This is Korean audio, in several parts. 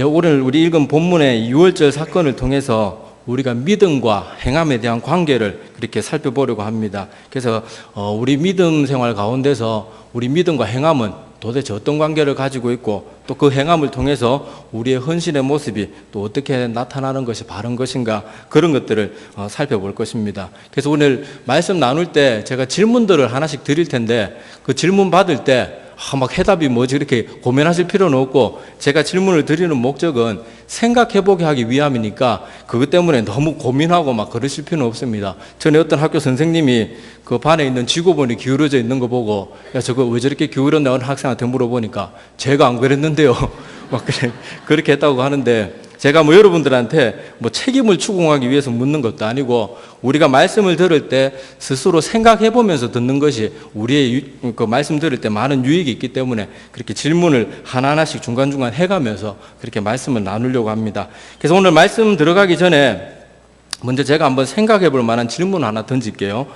오늘 우리 읽은 본문의 유월절 사건을 통해서 우리가 믿음과 행함에 대한 관계를 그렇게 살펴보려고 합니다. 그래서 우리 믿음 생활 가운데서 우리 믿음과 행함은 도대체 어떤 관계를 가지고 있고 또 그 행함을 통해서 우리의 헌신의 모습이 또 어떻게 나타나는 것이 바른 것인가, 그런 것들을 살펴볼 것입니다. 그래서 오늘 말씀 나눌 때 제가 질문들을 하나씩 드릴 텐데 그 질문 받을 때 막 해답이 뭐지 이렇게 고민하실 필요는 없고, 제가 질문을 드리는 목적은 생각해보게 하기 위함이니까 그것 때문에 너무 고민하고 막 그러실 필요는 없습니다. 전에 어떤 학교 선생님이 그 반에 있는 지구본이 기울어져 있는 거 보고 야 저거 왜 저렇게 기울었나 어느 학생한테 물어보니까 제가 안 그랬는데요 막 그렇게 했다고 하는데, 제가 여러분들한테 책임을 추궁하기 위해서 묻는 것도 아니고 우리가 말씀을 들을 때 스스로 생각해 보면서 듣는 것이 우리의 그 말씀 들을 때 많은 유익이 있기 때문에 그렇게 질문을 하나하나씩 중간중간 해가면서 그렇게 말씀을 나누려고 합니다. 그래서 오늘 말씀 들어가기 전에 먼저 제가 한번 생각해 볼 만한 질문 하나 던질게요.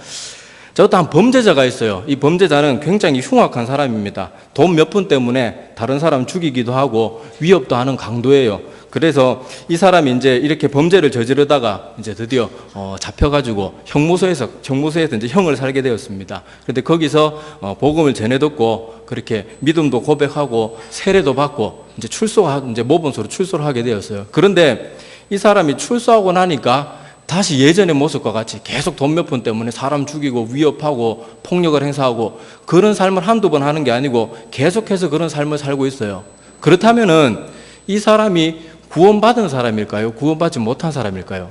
어떤 범죄자가 있어요. 이 범죄자는 굉장히 흉악한 사람입니다. 돈 몇 푼 때문에 다른 사람 죽이기도 하고 위협도 하는 강도예요. 그래서 이 사람이 이제 이렇게 범죄를 저지르다가 이제 드디어 잡혀가지고 형무소에서 이제 형을 살게 되었습니다. 그런데 거기서 복음을 전해 듣고 그렇게 믿음도 고백하고 세례도 받고 이제 모범소로 출소를 하게 되었어요. 그런데 이 사람이 출소하고 나니까 다시 예전의 모습과 같이 계속 돈 몇 푼 때문에 사람 죽이고 위협하고 폭력을 행사하고 그런 삶을 한두 번 하는 게 아니고 계속해서 그런 삶을 살고 있어요. 그렇다면은 이 사람이 구원받은 사람일까요? 구원받지 못한 사람일까요?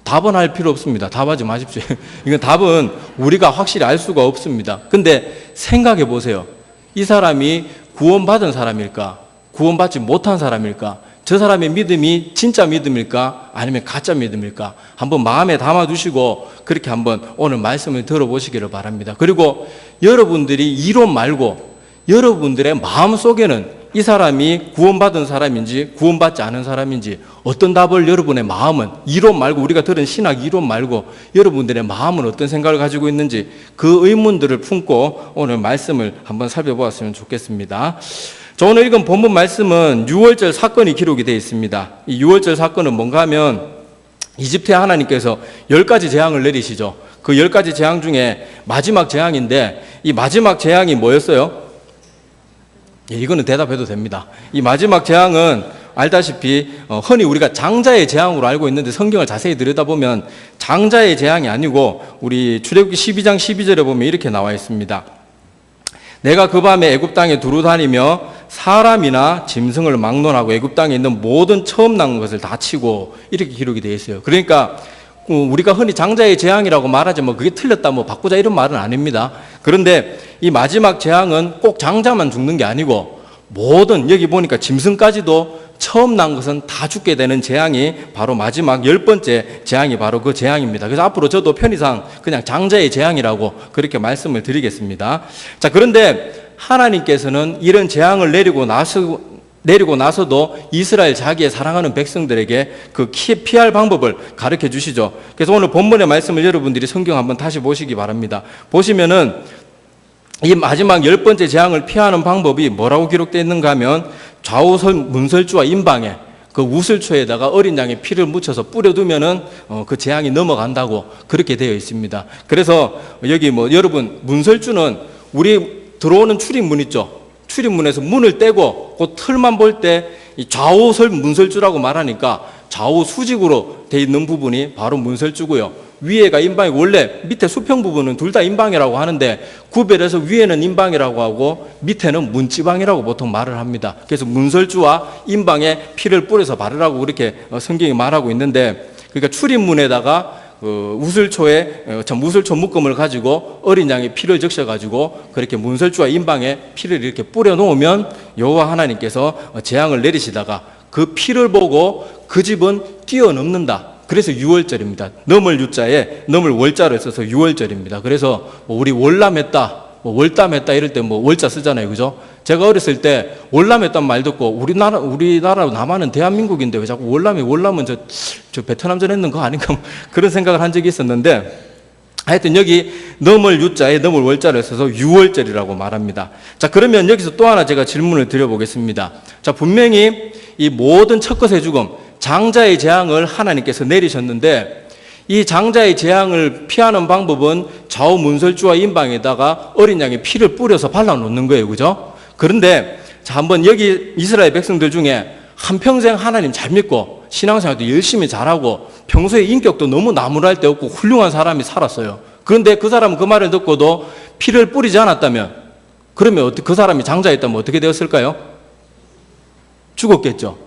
답은 알 필요 없습니다. 답하지 마십시오. 이건 답은 우리가 확실히 알 수가 없습니다. 근데 생각해 보세요. 이 사람이 구원받은 사람일까? 구원받지 못한 사람일까? 저 사람의 믿음이 진짜 믿음일까? 아니면 가짜 믿음일까? 한번 마음에 담아두시고 그렇게 한번 오늘 말씀을 들어보시기를 바랍니다. 그리고 여러분들이 이론 말고 여러분들의 마음속에는 이 사람이 구원받은 사람인지 구원받지 않은 사람인지 어떤 답을 여러분의 마음은, 이론 말고 우리가 들은 신학 이론 말고 여러분들의 마음은 어떤 생각을 가지고 있는지 그 의문들을 품고 오늘 말씀을 한번 살펴보았으면 좋겠습니다. 저 오늘 읽은 본문 말씀은 유월절 사건이 기록이 되어 있습니다. 이 유월절 사건은 뭔가 하면 이집트에 하나님께서 10가지 재앙을 내리시죠. 그 10가지 재앙 중에 마지막 재앙인데 이 마지막 재앙이 뭐였어요? 이거는 대답해도 됩니다. 이 마지막 재앙은 알다시피 흔히 우리가 장자의 재앙으로 알고 있는데 성경을 자세히 들여다보면 장자의 재앙이 아니고 우리 출애굽기 12장 12절에 보면 이렇게 나와 있습니다. 내가 그 밤에 애굽 땅에 두루 다니며 사람이나 짐승을 막론하고 애굽 땅에 있는 모든 처음 난 것을 다 치고, 이렇게 기록이 되어 있어요. 그러니까 우리가 흔히 장자의 재앙이라고 말하지 그게 틀렸다 바꾸자 이런 말은 아닙니다. 그런데 이 마지막 재앙은 꼭 장자만 죽는 게 아니고 모든, 여기 보니까 짐승까지도 처음 난 것은 다 죽게 되는 재앙이 바로 마지막 10번째 재앙이 바로 그 재앙입니다. 그래서 앞으로 저도 편의상 그냥 장자의 재앙이라고 그렇게 말씀을 드리겠습니다. 자, 그런데 하나님께서는 이런 재앙을 내리고 나서도 이스라엘 자기의 사랑하는 백성들에게 그 피할 방법을 가르쳐 주시죠. 그래서 오늘 본문의 말씀을 여러분들이 성경 한번 다시 보시기 바랍니다. 보시면은 이 마지막 10번째 재앙을 피하는 방법이 뭐라고 기록되어 있는가 하면 좌우 문설주와 임방에 그 우슬초에다가 어린 양의 피를 묻혀서 뿌려두면은 그 재앙이 넘어간다고 그렇게 되어 있습니다. 그래서 여기 여러분 문설주는 우리 들어오는 출입문 있죠. 출입문에서 문을 떼고 그 틀만 볼 때 좌우 문설주라고 말하니까 좌우 수직으로 돼 있는 부분이 바로 문설주고요. 위에가 임방이, 원래 밑에 수평 부분은 둘 다 임방이라고 하는데 구별해서 위에는 임방이라고 하고 밑에는 문지방이라고 보통 말을 합니다. 그래서 문설주와 임방에 피를 뿌려서 바르라고 그렇게 성경이 말하고 있는데, 그러니까 출입문에다가 우슬초 묶음을 가지고 어린 양의 피를 적셔가지고 그렇게 문설주와 임방에 피를 이렇게 뿌려 놓으면 여호와 하나님께서 재앙을 내리시다가 그 피를 보고 그 집은 뛰어넘는다. 그래서 유월절입니다. 넘을 유자에 넘을 월자를 써서 유월절입니다. 그래서 우리 월남했다, 월담했다 이럴 때 월자 쓰잖아요, 그죠? 제가 어렸을 때 월남했단 말 듣고 우리나라 남한은 대한민국인데 왜 자꾸 월남은 저 베트남전 했는 거 아닌가 그런 생각을 한 적이 있었는데, 하여튼 여기 넘을 유자에 넘을 월자를 써서 유월절이라고 말합니다. 자, 그러면 여기서 또 하나 제가 질문을 드려보겠습니다. 자, 분명히 이 모든 첫것의 죽음, 장자의 재앙을 하나님께서 내리셨는데 이 장자의 재앙을 피하는 방법은 좌우 문설주와 임방에다가 어린 양의 피를 뿌려서 발라놓는 거예요. 그죠? 그런데 자, 한번 여기 이스라엘 백성들 중에 한평생 하나님 잘 믿고 신앙생활도 열심히 잘하고 평소에 인격도 너무 나무랄 데 없고 훌륭한 사람이 살았어요. 그런데 그 사람은 그 말을 듣고도 피를 뿌리지 않았다면, 그러면 그 사람이 장자였다면 어떻게 되었을까요? 죽었겠죠.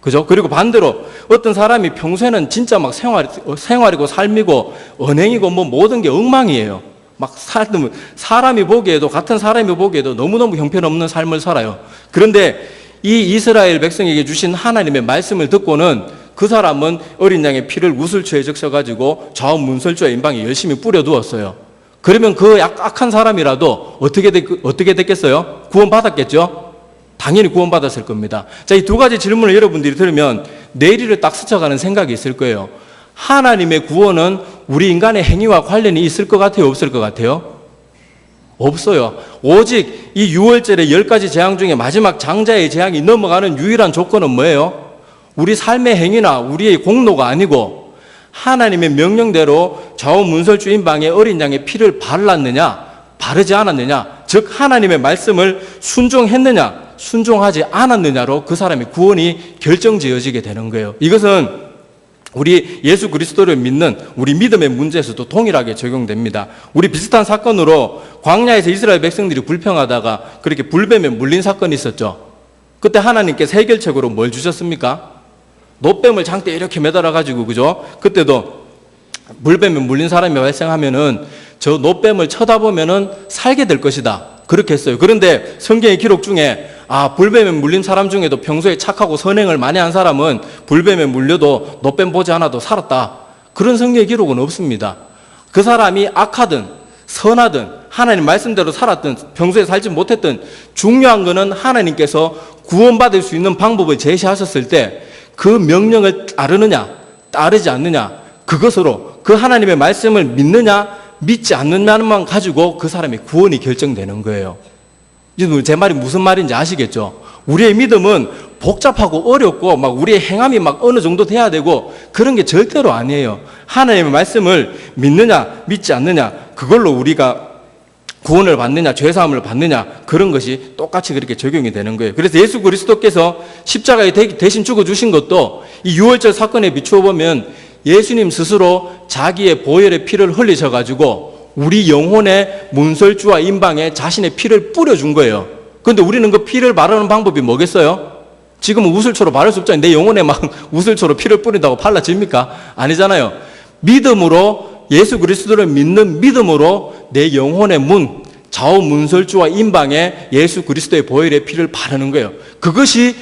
그죠? 그리고 반대로 어떤 사람이 평소에는 진짜 막 생활이고 삶이고 언행이고 뭐 모든 게 엉망이에요. 막 사람이 보기에도, 같은 사람이 보기에도 너무너무 형편없는 삶을 살아요. 그런데 이 이스라엘 백성에게 주신 하나님의 말씀을 듣고는 그 사람은 어린 양의 피를 우슬초에 적셔가지고 좌우 문설주와 임방에 열심히 뿌려두었어요. 그러면 그 악한 사람이라도 어떻게 됐겠어요? 구원받았겠죠? 당연히 구원받았을 겁니다. 자, 이 두 가지 질문을 여러분들이 들으면 내리를 딱 스쳐가는 생각이 있을 거예요. 하나님의 구원은 우리 인간의 행위와 관련이 있을 것 같아요? 없을 것 같아요? 없어요. 오직 이 6월절의 10가지 재앙 중에 마지막 장자의 재앙이 넘어가는 유일한 조건은 뭐예요? 우리 삶의 행위나 우리의 공로가 아니고 하나님의 명령대로 좌우 문설주 임방에 어린 양의 피를 발랐느냐 바르지 않았느냐, 즉 하나님의 말씀을 순종했느냐 순종하지 않았느냐로 그 사람의 구원이 결정지어지게 되는 거예요. 이것은 우리 예수 그리스도를 믿는 우리 믿음의 문제에서도 동일하게 적용됩니다. 우리 비슷한 사건으로 광야에서 이스라엘 백성들이 불평하다가 그렇게 불뱀에 물린 사건이 있었죠. 그때 하나님께서 해결책으로 뭘 주셨습니까? 노뱀을 장대에 이렇게 매달아가지고, 그죠? 그때도 물뱀에 물린 사람이 발생하면은 저 노뱀을 쳐다보면은 살게 될 것이다, 그렇게 했어요. 그런데 성경의 기록 중에 불뱀에 물린 사람 중에도 평소에 착하고 선행을 많이 한 사람은 불뱀에 물려도 노뱀 보지 않아도 살았다, 그런 성경의 기록은 없습니다. 그 사람이 악하든 선하든 하나님 말씀대로 살았든 평소에 살지 못했든 중요한 것은 하나님께서 구원받을 수 있는 방법을 제시하셨을 때 그 명령을 따르느냐 따르지 않느냐, 그것으로 그 하나님의 말씀을 믿느냐 믿지 않느냐만 가지고 그 사람의 구원이 결정되는 거예요. 제 말이 무슨 말인지 아시겠죠? 우리의 믿음은 복잡하고 어렵고 막 우리의 행함이 막 어느 정도 돼야 되고 그런 게 절대로 아니에요. 하나님의 말씀을 믿느냐 믿지 않느냐, 그걸로 우리가 구원을 받느냐 죄사함을 받느냐, 그런 것이 똑같이 그렇게 적용이 되는 거예요. 그래서 예수 그리스도께서 십자가에 대신 죽어주신 것도 이 6월절 사건에 비추어 보면 예수님 스스로 자기의 보혈의 피를 흘리셔가지고 우리 영혼의 문설주와 임방에 자신의 피를 뿌려준 거예요. 그런데 우리는 그 피를 바르는 방법이 뭐겠어요? 지금은 우슬초로 바를 수 없잖아요. 내 영혼에 막 우슬초로 피를 뿌린다고 발라집니까? 아니잖아요. 믿음으로, 예수 그리스도를 믿는 믿음으로 내 영혼의 문, 좌우 문설주와 임방에 예수 그리스도의 보혈의 피를 바르는 거예요. 그것이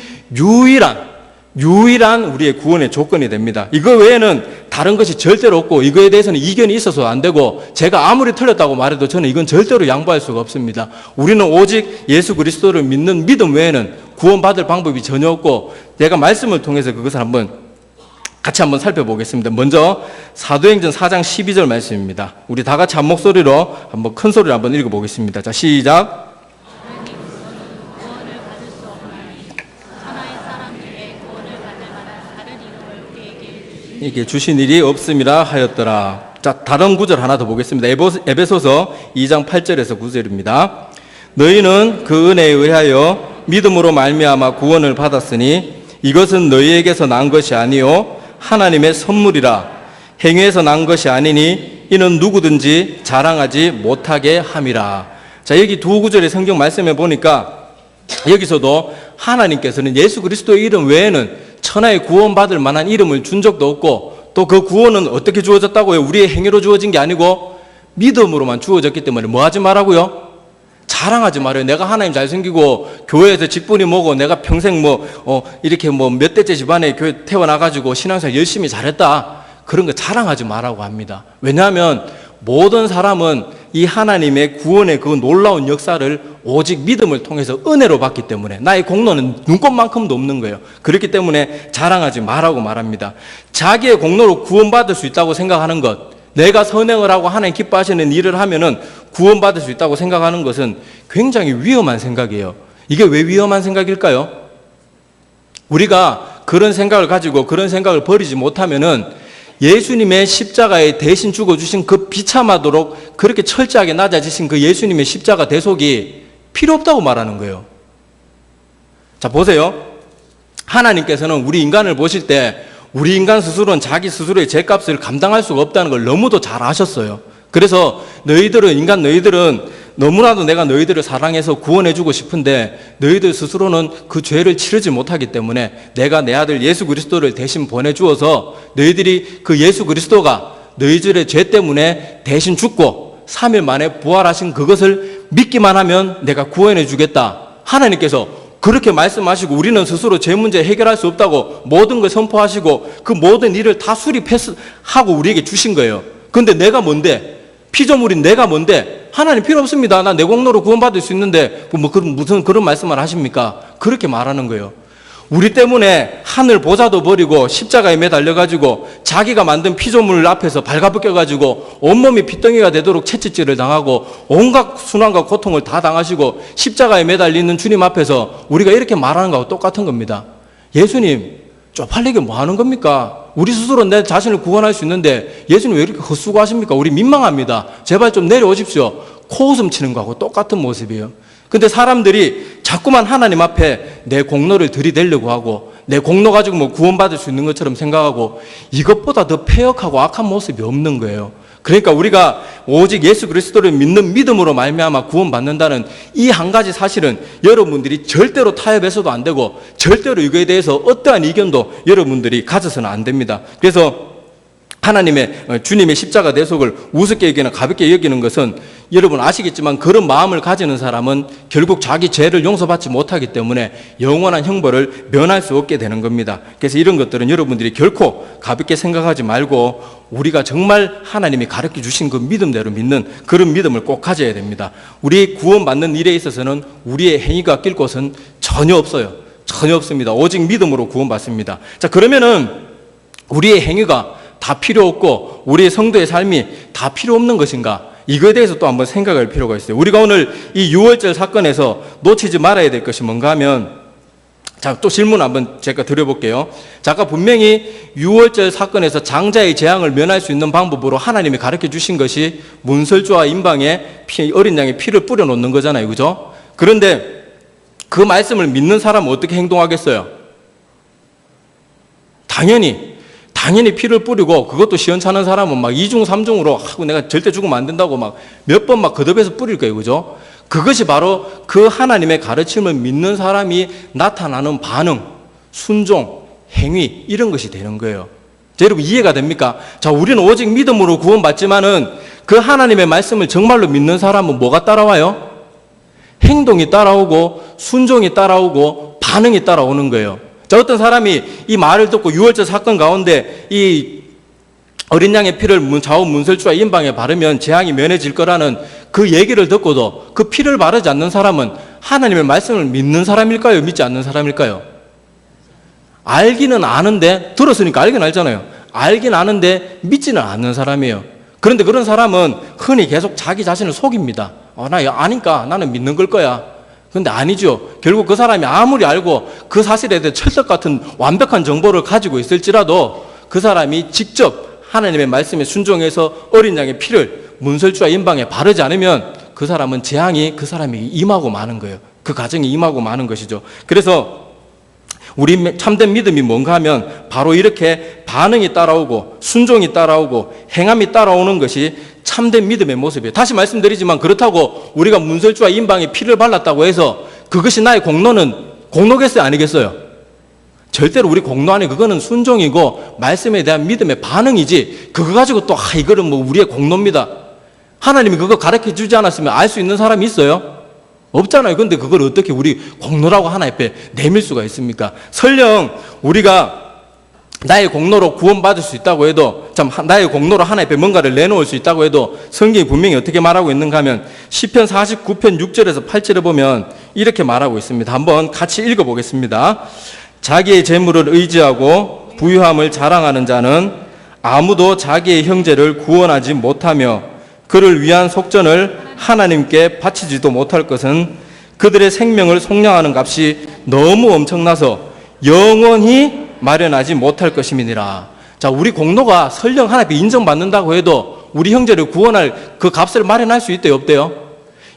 유일한 우리의 구원의 조건이 됩니다. 이거 외에는 다른 것이 절대로 없고 이거에 대해서는 이견이 있어서 안 되고 제가 아무리 틀렸다고 말해도 저는 이건 절대로 양보할 수가 없습니다. 우리는 오직 예수 그리스도를 믿는 믿음 외에는 구원받을 방법이 전혀 없고, 내가 말씀을 통해서 그것을 같이 한번 살펴보겠습니다. 먼저 사도행전 4장 12절 말씀입니다. 우리 다 같이 한 목소리로 한번 큰 소리로 한번 읽어보겠습니다. 자, 시작. 이게 주신 일이 없음이라 하였더라. 자, 다른 구절 하나 더 보겠습니다. 에베소서 2장 8절에서 9절입니다. 너희는 그 은혜에 의하여 믿음으로 말미암아 구원을 받았으니 이것은 너희에게서 난 것이 아니요 하나님의 선물이라. 행위에서 난 것이 아니니 이는 누구든지 자랑하지 못하게 함이라. 자, 여기 두 구절의 성경 말씀에 보니까 여기서도 하나님께서는 예수 그리스도의 이름 외에는 천하에 구원받을 만한 이름을 준 적도 없고, 또 그 구원은 어떻게 주어졌다고요? 우리의 행위로 주어진 게 아니고 믿음으로만 주어졌기 때문에 뭐 하지 말라고요? 자랑하지 말아요. 내가 하나님 잘생기고 교회에서 직분이 뭐고 내가 평생 이렇게 몇 대째 집안에 교회 태어나가지고 신앙생활 열심히 잘했다, 그런 거 자랑하지 말라고 합니다. 왜냐하면 모든 사람은 이 하나님의 구원의 그 놀라운 역사를 오직 믿음을 통해서 은혜로 받기 때문에 나의 공로는 눈꼽만큼도 없는 거예요. 그렇기 때문에 자랑하지 말라고 말합니다. 자기의 공로로 구원받을 수 있다고 생각하는 것, 내가 선행을 하고 하나님 기뻐하시는 일을 하면은 구원받을 수 있다고 생각하는 것은 굉장히 위험한 생각이에요. 이게 왜 위험한 생각일까요? 우리가 그런 생각을 가지고 그런 생각을 버리지 못하면은 예수님의 십자가에 대신 죽어주신 그 비참하도록 그렇게 철저하게 낮아지신 그 예수님의 십자가 대속이 필요 없다고 말하는 거예요. 자, 보세요. 하나님께서는 우리 인간을 보실 때 우리 인간 스스로는 자기 스스로의 죄값을 감당할 수가 없다는 걸 너무도 잘 아셨어요. 그래서 너희들은 너무나도 내가 너희들을 사랑해서 구원해주고 싶은데 너희들 스스로는 그 죄를 치르지 못하기 때문에 내가 내 아들 예수 그리스도를 대신 보내주어서 너희들이 그 예수 그리스도가 너희들의 죄 때문에 대신 죽고 3일 만에 부활하신 그것을 믿기만 하면 내가 구원해주겠다. 하나님께서 그렇게 말씀하시고 우리는 스스로 죄 문제 해결할 수 없다고 모든 걸 선포하시고 그 모든 일을 다 수립하고 우리에게 주신 거예요. 근데 내가 뭔데? 피조물인 내가 뭔데? 하나님 필요 없습니다. 나 내 공로로 구원받을 수 있는데 무슨 그런 말씀을 하십니까? 그렇게 말하는 거예요. 우리 때문에 하늘 보좌도 버리고 십자가에 매달려가지고 자기가 만든 피조물 앞에서 발가벗겨가지고 온몸이 핏덩이가 되도록 채찍질을 당하고 온갖 순환과 고통을 다 당하시고 십자가에 매달리는 주님 앞에서 우리가 이렇게 말하는 거하고 똑같은 겁니다. 예수님 쪽팔리게 뭐 하는 겁니까? 우리 스스로 내 자신을 구원할 수 있는데 예수님 왜 이렇게 헛수고하십니까? 우리 민망합니다. 제발 좀 내려오십시오. 코웃음 치는 거하고 똑같은 모습이에요. 근데 사람들이 자꾸만 하나님 앞에 내 공로를 들이대려고 하고 내 공로 가지고 뭐 구원받을 수 있는 것처럼 생각하고 이것보다 더 패역하고 악한 모습이 없는 거예요. 그러니까 우리가 오직 예수 그리스도를 믿는 믿음으로 말미암아 구원받는다는 이 한 가지 사실은 여러분들이 절대로 타협해서도 안 되고 절대로 이거에 대해서 어떠한 이견도 여러분들이 가져서는 안 됩니다. 그래서 주님의 십자가 대속을 우습게 여기나 가볍게 여기는 것은 여러분 아시겠지만 그런 마음을 가지는 사람은 결국 자기 죄를 용서받지 못하기 때문에 영원한 형벌을 면할 수 없게 되는 겁니다. 그래서 이런 것들은 여러분들이 결코 가볍게 생각하지 말고 우리가 정말 하나님이 가르쳐 주신 그 믿음대로 믿는 그런 믿음을 꼭 가져야 됩니다. 우리 구원받는 일에 있어서는 우리의 행위가 낄 곳은 전혀 없어요. 전혀 없습니다. 오직 믿음으로 구원받습니다. 자, 그러면은 우리의 행위가 다 필요 없고 우리의 성도의 삶이 다 필요 없는 것인가? 이거에 대해서 또 한번 생각할 필요가 있어요. 우리가 오늘 이 유월절 사건에서 놓치지 말아야 될 것이 뭔가 하면 자, 또 질문 한번 제가 드려볼게요. 자, 아까 분명히 유월절 사건에서 장자의 재앙을 면할 수 있는 방법으로 하나님이 가르쳐 주신 것이 문설주와 임방에 어린 양의 피를 뿌려 놓는 거잖아요. 그죠? 그런데 그 말씀을 믿는 사람은 어떻게 행동하겠어요? 당연히 피를 뿌리고 그것도 시원찮은 사람은 막 2중 3중으로 하고 내가 절대 죽으면 안 된다고 막 몇 번 막 거듭해서 뿌릴 거예요. 그죠? 그것이 바로 그 하나님의 가르침을 믿는 사람이 나타나는 반응, 순종, 행위 이런 것이 되는 거예요. 자, 여러분 이해가 됩니까? 자, 우리는 오직 믿음으로 구원받지만은 그 하나님의 말씀을 정말로 믿는 사람은 뭐가 따라와요? 행동이 따라오고 순종이 따라오고 반응이 따라오는 거예요. 자, 어떤 사람이 이 말을 듣고 유월절 사건 가운데 이 어린 양의 피를 좌우 문설주와 임방에 바르면 재앙이 면해질 거라는 그 얘기를 듣고도 그 피를 바르지 않는 사람은 하나님의 말씀을 믿는 사람일까요? 믿지 않는 사람일까요? 알기는 아는데, 들었으니까 알긴 알잖아요. 알긴 아는데 믿지는 않는 사람이에요. 그런데 그런 사람은 흔히 계속 자기 자신을 속입니다. 나 아니까 나는 믿는 걸 거야. 근데 아니죠. 결국 그 사람이 아무리 알고 그 사실에 대해 철석 같은 완벽한 정보를 가지고 있을지라도 그 사람이 직접 하나님의 말씀에 순종해서 어린 양의 피를 문설주와 임방에 바르지 않으면 그 사람은 재앙이 그 사람이 임하고 마는 거예요. 그 가정이 임하고 마는 것이죠. 그래서 우리 참된 믿음이 뭔가 하면 바로 이렇게 반응이 따라오고 순종이 따라오고 행함이 따라오는 것이 참된 믿음의 모습이에요. 다시 말씀드리지만 그렇다고 우리가 문설주와 임방에 피를 발랐다고 해서 그것이 나의 공로겠어요? 아니겠어요? 절대로 우리 공로 안에 그거는 순종이고 말씀에 대한 믿음의 반응이지 그거 가지고 또 이거는 뭐 우리의 공로입니다. 하나님이 그거 가르쳐 주지 않았으면 알 수 있는 사람이 있어요? 없잖아요. 근데 그걸 어떻게 우리 공로라고 하나님 앞에 내밀 수가 있습니까? 설령 우리가 나의 공로로 구원받을 수 있다고 해도 나의 공로로 하나님 앞에 뭔가를 내놓을 수 있다고 해도 성경이 분명히 어떻게 말하고 있는가 하면 시편 49편 6절에서 8절에 보면 이렇게 말하고 있습니다. 한번 같이 읽어보겠습니다. 자기의 재물을 의지하고 부유함을 자랑하는 자는 아무도 자기의 형제를 구원하지 못하며 그를 위한 속전을 하나님께 바치지도 못할 것은 그들의 생명을 속량하는 값이 너무 엄청나서 영원히 마련하지 못할 것임이니라. 자, 우리 공로가 설령 하나님께 인정받는다고 해도 우리 형제를 구원할 그 값을 마련할 수 있대요, 없대요?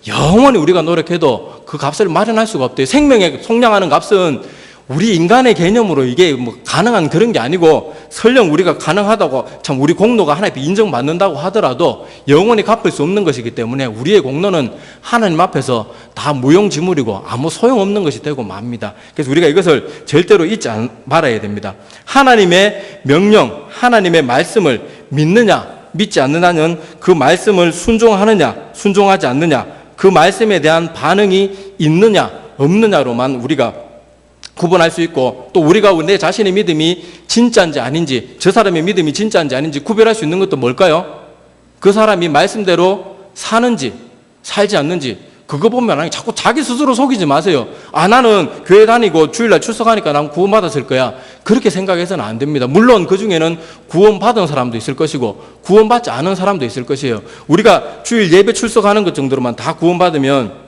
영원히 우리가 노력해도 그 값을 마련할 수가 없대요. 생명에 속량하는 값은 우리 인간의 개념으로 이게 뭐 가능한 그런 게 아니고, 설령 우리가 가능하다고 참 우리 공로가 하나님께 인정받는다고 하더라도 영원히 갚을 수 없는 것이기 때문에 우리의 공로는 하나님 앞에서 다 무용지물이고 아무 소용없는 것이 되고 맙니다. 그래서 우리가 이것을 절대로 잊지 말아야 됩니다. 하나님의 명령, 하나님의 말씀을 믿느냐 믿지 않느냐는 그 말씀을 순종하느냐 순종하지 않느냐, 그 말씀에 대한 반응이 있느냐 없느냐로만 우리가 구분할 수 있고, 또 우리가 내 자신의 믿음이 진짜인지 아닌지, 저 사람의 믿음이 진짜인지 아닌지 구별할 수 있는 것도 뭘까요? 그 사람이 말씀대로 사는지 살지 않는지. 그거 보면 자꾸 자기 스스로 속이지 마세요. 아, 나는 교회 다니고 주일날 출석하니까 난 구원받았을 거야, 그렇게 생각해서는 안 됩니다. 물론 그 중에는 구원받은 사람도 있을 것이고 구원받지 않은 사람도 있을 것이에요. 우리가 주일 예배 출석하는 것 정도로만 다 구원받으면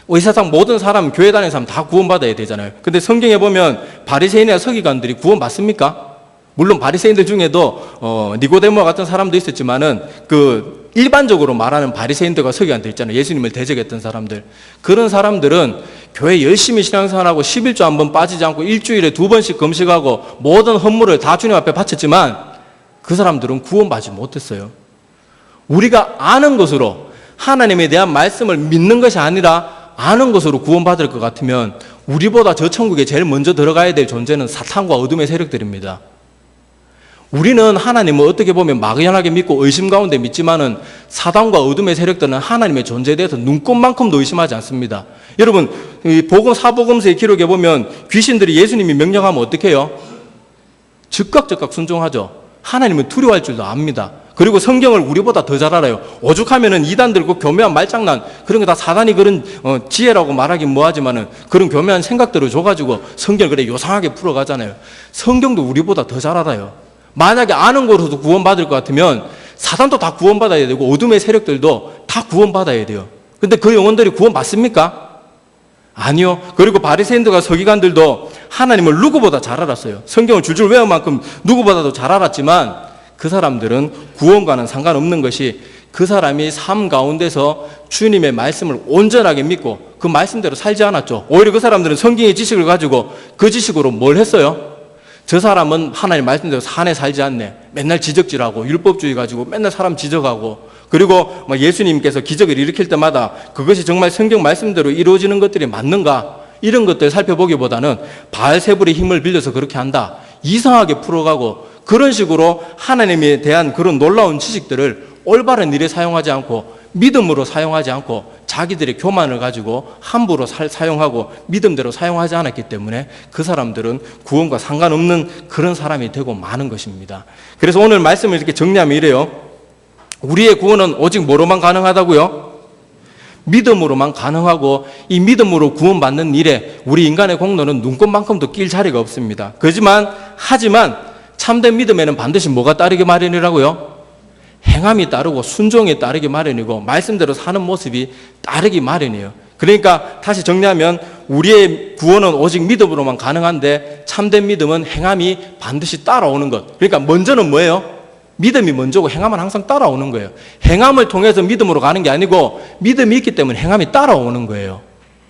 이 세상 모든 사람, 교회 다니는 사람 다 구원받아야 되잖아요. 근데 성경에 보면 바리새인이나 서기관들이 구원받습니까? 물론 바리새인들 중에도 니고데모와 같은 사람도 있었지만은 그 일반적으로 말하는 바리새인들과 서기관들 있잖아요. 예수님을 대적했던 사람들. 그런 사람들은 교회 열심히 신앙생활하고 11조 한 번 빠지지 않고 일주일에 2번씩 금식하고 모든 헌물을 다 주님 앞에 바쳤지만 그 사람들은 구원받지 못했어요. 우리가 아는 것으로, 하나님에 대한 말씀을 믿는 것이 아니라 아는 것으로 구원받을 것 같으면 우리보다 저 천국에 제일 먼저 들어가야 될 존재는 사탄과 어둠의 세력들입니다. 우리는 하나님을 어떻게 보면 막연하게 믿고 의심 가운데 믿지만은 사단과 어둠의 세력들은 하나님의 존재에 대해서 눈꼽만큼도 의심하지 않습니다. 여러분, 복음 사복음서의 기록에 보면 귀신들이 예수님이 명령하면 어떻게 해요? 즉각 순종하죠. 하나님은 두려워할 줄도 압니다. 그리고 성경을 우리보다 더 잘 알아요. 오죽하면은 이단들 그 교묘한 말장난, 그런 거 다 사단이 그런 지혜라고 말하긴 뭐하지만은 그런 교묘한 생각들을 줘가지고 성경을 그래 요상하게 풀어가잖아요. 성경도 우리보다 더 잘 알아요. 만약에 아는 거로도 구원받을 것 같으면 사단도 다 구원받아야 되고 어둠의 세력들도 다 구원받아야 돼요. 근데 그 영혼들이 구원받습니까? 아니요. 그리고 바리새인들과 서기관들도 하나님을 누구보다 잘 알았어요. 성경을 줄줄 외울 만큼 누구보다도 잘 알았지만 그 사람들은 구원과는 상관없는 것이, 그 사람이 삶 가운데서 주님의 말씀을 온전하게 믿고 그 말씀대로 살지 않았죠. 오히려 그 사람들은 성경의 지식을 가지고 그 지식으로 뭘 했어요? 저 사람은 하나님 말씀대로 산에 살지 않네. 맨날 지적질하고 율법주의 가지고 맨날 사람 지적하고, 그리고 예수님께서 기적을 일으킬 때마다 그것이 정말 성경 말씀대로 이루어지는 것들이 맞는가, 이런 것들 살펴보기보다는 바알세불의 힘을 빌려서 그렇게 한다, 이상하게 풀어가고, 그런 식으로 하나님에 대한 그런 놀라운 지식들을 올바른 일에 사용하지 않고 믿음으로 사용하지 않고 자기들의 교만을 가지고 함부로 사용하고 믿음대로 사용하지 않았기 때문에 그 사람들은 구원과 상관없는 그런 사람이 되고 마는 것입니다. 그래서 오늘 말씀을 이렇게 정리하면 이래요. 우리의 구원은 오직 뭐로만 가능하다고요? 믿음으로만 가능하고, 이 믿음으로 구원받는 일에 우리 인간의 공로는 눈꼽만큼도 낄 자리가 없습니다. 하지만 참된 믿음에는 반드시 뭐가 따르기 마련이라고요? 행함이 따르고 순종이 따르기 마련이고 말씀대로 사는 모습이 따르기 마련이에요. 그러니까 다시 정리하면 우리의 구원은 오직 믿음으로만 가능한데 참된 믿음은 행함이 반드시 따라오는 것. 그러니까 먼저는 뭐예요? 믿음이 먼저고 행함은 항상 따라오는 거예요. 행함을 통해서 믿음으로 가는 게 아니고 믿음이 있기 때문에 행함이 따라오는 거예요.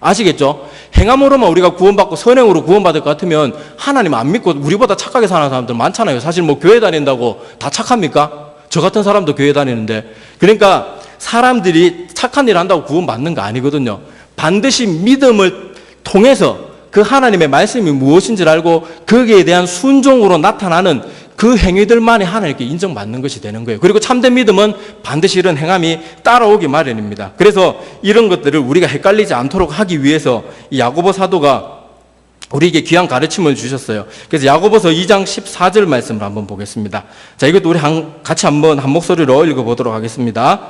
아시겠죠? 행함으로만 우리가 구원받고 선행으로 구원받을 것 같으면 하나님 안 믿고 우리보다 착하게 사는 사람들 많잖아요. 사실 뭐 교회 다닌다고 다 착합니까? 저 같은 사람도 교회 다니는데. 그러니까 사람들이 착한 일 한다고 구원받는 거 아니거든요. 반드시 믿음을 통해서 그 하나님의 말씀이 무엇인지를 알고 거기에 대한 순종으로 나타나는 그 행위들만이 하나님께 인정받는 것이 되는 거예요. 그리고 참된 믿음은 반드시 이런 행함이 따라오기 마련입니다. 그래서 이런 것들을 우리가 헷갈리지 않도록 하기 위해서 이 야고보 사도가 우리에게 귀한 가르침을 주셨어요. 그래서 야고보서 2장 14절 말씀을 한번 보겠습니다. 자, 이것도 우리 같이 한번 한 목소리로 읽어보도록 하겠습니다.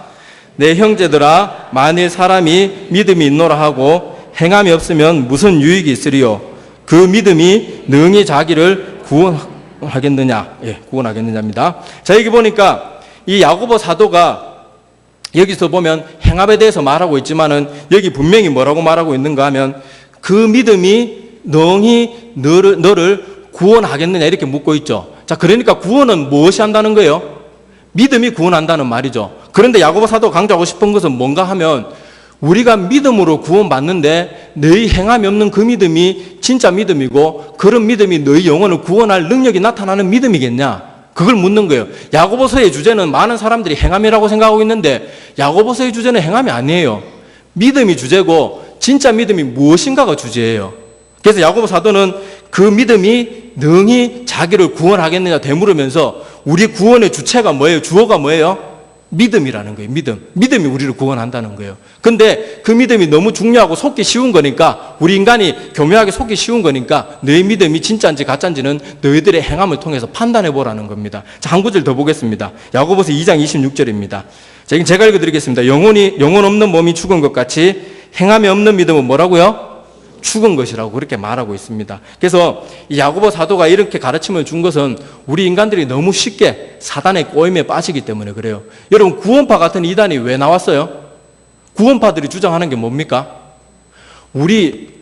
내 형제들아, 만일 사람이 믿음이 있노라 하고 행함이 없으면 무슨 유익이 있으리요? 그 믿음이 능히 자기를 구원하겠느냐? 예, 구원하겠느냐입니다. 자, 여기 보니까 이 야고보 사도가 여기서 보면 행함에 대해서 말하고 있지만은 여기 분명히 뭐라고 말하고 있는가 하면 그 믿음이 능히 너를 구원하겠느냐 이렇게 묻고 있죠. 자, 그러니까 구원은 무엇이 한다는 거예요? 믿음이 구원한다는 말이죠. 그런데 야고보 사도가 강조하고 싶은 것은 뭔가 하면 우리가 믿음으로 구원받는데 너희 행함이 없는 그 믿음이 진짜 믿음이고 그런 믿음이 너희 영혼을 구원할 능력이 나타나는 믿음이겠냐? 그걸 묻는 거예요. 야고보서의 주제는 많은 사람들이 행함이라고 생각하고 있는데 야고보서의 주제는 행함이 아니에요. 믿음이 주제고 진짜 믿음이 무엇인가가 주제예요. 그래서 야고보 사도는 그 믿음이 능히 자기를 구원하겠느냐 되물으면서 우리 구원의 주체가 뭐예요? 주어가 뭐예요? 믿음이라는 거예요. 믿음이 우리를 구원한다는 거예요. 근데 그 믿음이 너무 중요하고 속기 쉬운 거니까 우리 인간이 교묘하게 속기 쉬운 거니까 너희 믿음이 진짜인지 가짜인지는 너희들의 행함을 통해서 판단해 보라는 겁니다. 자, 한 구절 더 보겠습니다. 야고보서 2장 26절입니다. 자, 제가 읽어드리겠습니다. 영혼 없는 몸이 죽은 것 같이 행함이 없는 믿음은 뭐라고요? 죽은 것이라고 그렇게 말하고 있습니다. 그래서 이 야고보 사도가 이렇게 가르침을 준 것은 우리 인간들이 너무 쉽게 사단의 꼬임에 빠지기 때문에 그래요. 여러분, 구원파 같은 이단이 왜 나왔어요? 구원파들이 주장하는 게 뭡니까? 우리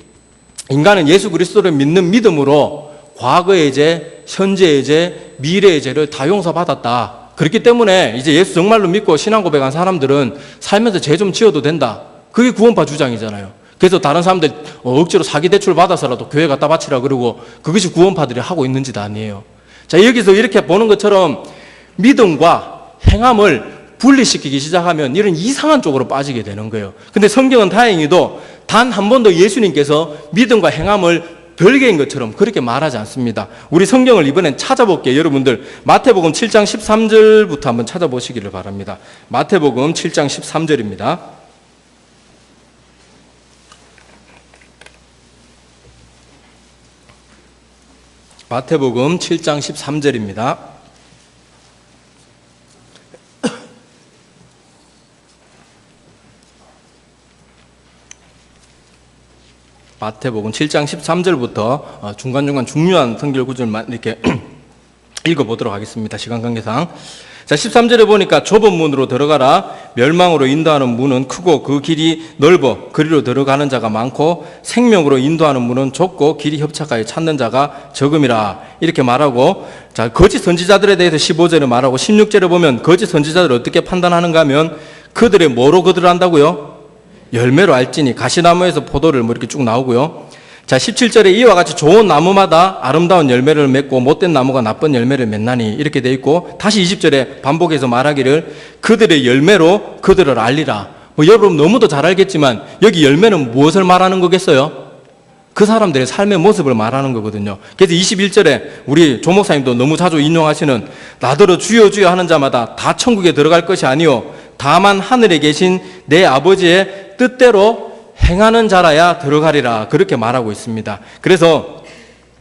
인간은 예수 그리스도를 믿는 믿음으로 과거의 죄, 현재의 죄, 미래의 죄를 다 용서받았다. 그렇기 때문에 이제 예수 정말로 믿고 신앙 고백한 사람들은 살면서 죄 좀 지어도 된다. 그게 구원파 주장이잖아요. 그래서 다른 사람들 억지로 사기 대출 받아서라도 교회 갖다 바치라 그러고 그것이 구원파들이 하고 있는 짓 아니에요. 자, 여기서 이렇게 보는 것처럼 믿음과 행함을 분리시키기 시작하면 이런 이상한 쪽으로 빠지게 되는 거예요. 근데 성경은 다행히도 단 한 번도 예수님께서 믿음과 행함을 별개인 것처럼 그렇게 말하지 않습니다. 우리 성경을 이번엔 찾아볼게요. 여러분들 마태복음 7장 13절부터 한번 찾아보시기를 바랍니다. 마태복음 7장 13절입니다. 마태복음 7장 13절입니다. 마태복음 7장 13절부터 중간중간 중요한 성경 구절만 이렇게 읽어보도록 하겠습니다. 시간 관계상. 자, 13절에 보니까 좁은 문으로 들어가라. 멸망으로 인도하는 문은 크고 그 길이 넓어 그리로 들어가는 자가 많고 생명으로 인도하는 문은 좁고 길이 협착하여 찾는 자가 적음이라. 이렇게 말하고, 자, 거짓 선지자들에 대해서 15절에 말하고 16절에 보면 거짓 선지자들을 어떻게 판단하는가 하면 그들의 뭐로 그들을 안다고요? 열매로 알지니. 가시나무에서 포도를 뭐 이렇게 쭉 나오고요. 자, 17절에 이와 같이 좋은 나무마다 아름다운 열매를 맺고 못된 나무가 나쁜 열매를 맺나니 이렇게 돼 있고, 다시 20절에 반복해서 말하기를 그들의 열매로 그들을 알리라. 뭐 여러분 너무도 잘 알겠지만 여기 열매는 무엇을 말하는 거겠어요? 그 사람들의 삶의 모습을 말하는 거거든요. 그래서 21절에 우리 조 목사님도 너무 자주 인용하시는 나더러 주여 주여 하는 자마다 다 천국에 들어갈 것이 아니요 다만 하늘에 계신 내 아버지의 뜻대로 행하는 자라야 들어가리라. 그렇게 말하고 있습니다. 그래서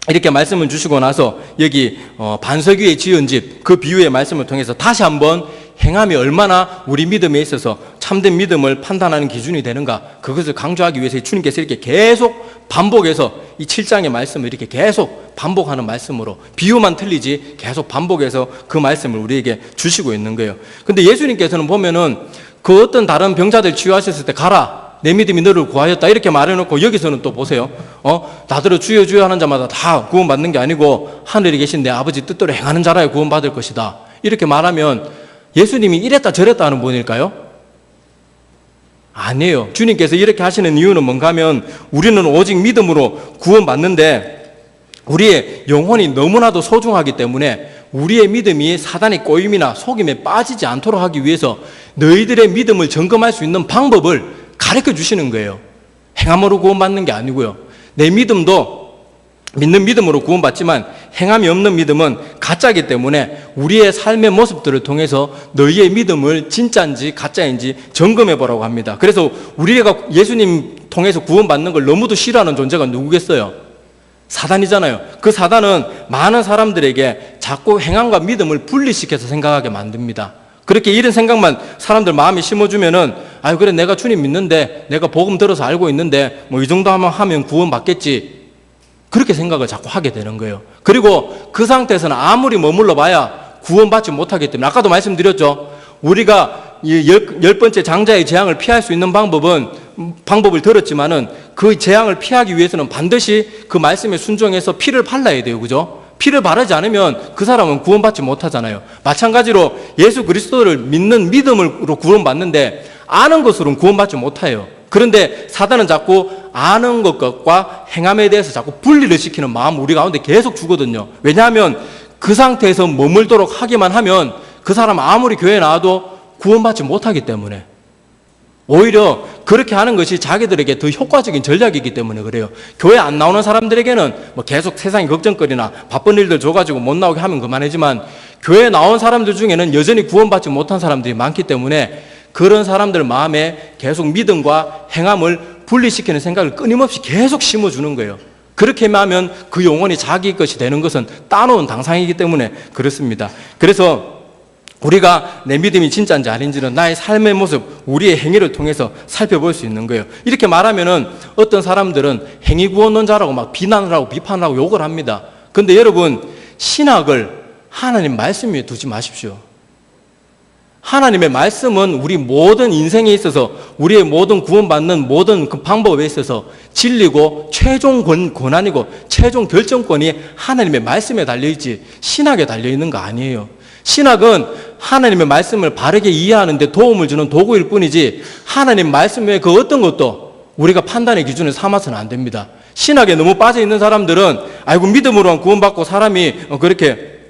이렇게 말씀을 주시고 나서 여기 반석 위에 지은 집, 그 비유의 말씀을 통해서 다시 한번 행함이 얼마나 우리 믿음에 있어서 참된 믿음을 판단하는 기준이 되는가, 그것을 강조하기 위해서 주님께서 이렇게 계속 반복해서 이 7장의 말씀을 이렇게 계속 반복하는 말씀으로, 비유만 틀리지 계속 반복해서 그 말씀을 우리에게 주시고 있는 거예요. 근데 예수님께서는 보면은 그 어떤 다른 병자들 치유하셨을 때 가라, 내 믿음이 너를 구하였다 이렇게 말해놓고 여기서는 또 보세요. 나더러 주여 주여 하는 자마다 다 구원받는 게 아니고 하늘에 계신 내 아버지 뜻대로 행하는 자라야 구원받을 것이다 이렇게 말하면 예수님이 이랬다 저랬다 하는 분일까요? 아니에요. 주님께서 이렇게 하시는 이유는 뭔가 하면 우리는 오직 믿음으로 구원받는데 우리의 영혼이 너무나도 소중하기 때문에 우리의 믿음이 사단의 꼬임이나 속임에 빠지지 않도록 하기 위해서 너희들의 믿음을 점검할 수 있는 방법을 가르쳐 주시는 거예요. 행함으로 구원받는 게 아니고요. 내 믿음도 믿는 믿음으로 구원받지만 행함이 없는 믿음은 가짜이기 때문에 우리의 삶의 모습들을 통해서 너희의 믿음을 진짜인지 가짜인지 점검해 보라고 합니다. 그래서 우리가 예수님 통해서 구원받는 걸 너무도 싫어하는 존재가 누구겠어요? 사단이잖아요. 그 사단은 많은 사람들에게 자꾸 행함과 믿음을 분리시켜서 생각하게 만듭니다. 그렇게 이런 생각만 사람들 마음에 심어주면은 그래 내가 주님 믿는데 내가 복음 들어서 알고 있는데 뭐 이 정도 하면 구원받겠지 그렇게 생각을 자꾸 하게 되는 거예요. 그리고 그 상태에서는 아무리 머물러 봐야 구원받지 못하기 때문에 아까도 말씀드렸죠. 우리가 열 번째 장자의 재앙을 피할 수 있는 방법을 들었지만은 그 재앙을 피하기 위해서는 반드시 그 말씀에 순종해서 피를 발라야 돼요. 그죠? 피를 바르지 않으면 그 사람은 구원받지 못하잖아요. 마찬가지로 예수 그리스도를 믿는 믿음으로 구원받는데 아는 것으로는 구원받지 못해요. 그런데 사단은 자꾸 아는 것과 행함에 대해서 자꾸 분리를 시키는 마음 우리 가운데 계속 주거든요. 왜냐하면 그 상태에서 머물도록 하기만 하면 그 사람 아무리 교회에 나와도 구원받지 못하기 때문에, 오히려 그렇게 하는 것이 자기들에게 더 효과적인 전략이기 때문에 그래요. 교회 안 나오는 사람들에게는 뭐 계속 세상의 걱정거리나 바쁜 일들 줘가지고 못 나오게 하면 그만이지만, 교회에 나온 사람들 중에는 여전히 구원받지 못한 사람들이 많기 때문에 그런 사람들 마음에 계속 믿음과 행함을 분리시키는 생각을 끊임없이 계속 심어주는 거예요. 그렇게 하면 그 영혼이 자기 것이 되는 것은 따놓은 당상이기 때문에 그렇습니다. 그래서 우리가 내 믿음이 진짜인지 아닌지는 나의 삶의 모습, 우리의 행위를 통해서 살펴볼 수 있는 거예요. 이렇게 말하면은 어떤 사람들은 행위구원론자라고 막 비난을 하고 비판을 하고 욕을 합니다. 근데 여러분, 신학을 하나님 말씀 위에 두지 마십시오. 하나님의 말씀은 우리 모든 인생에 있어서, 우리의 모든 구원받는 모든 그 방법에 있어서 진리고 최종 권한이고 최종 결정권이 하나님의 말씀에 달려있지 신학에 달려있는 거 아니에요. 신학은 하나님의 말씀을 바르게 이해하는 데 도움을 주는 도구일 뿐이지 하나님 말씀 외에 그 어떤 것도 우리가 판단의 기준을 삼아서는 안 됩니다. 신학에 너무 빠져있는 사람들은 아이고 믿음으로만 구원받고 사람이 그렇게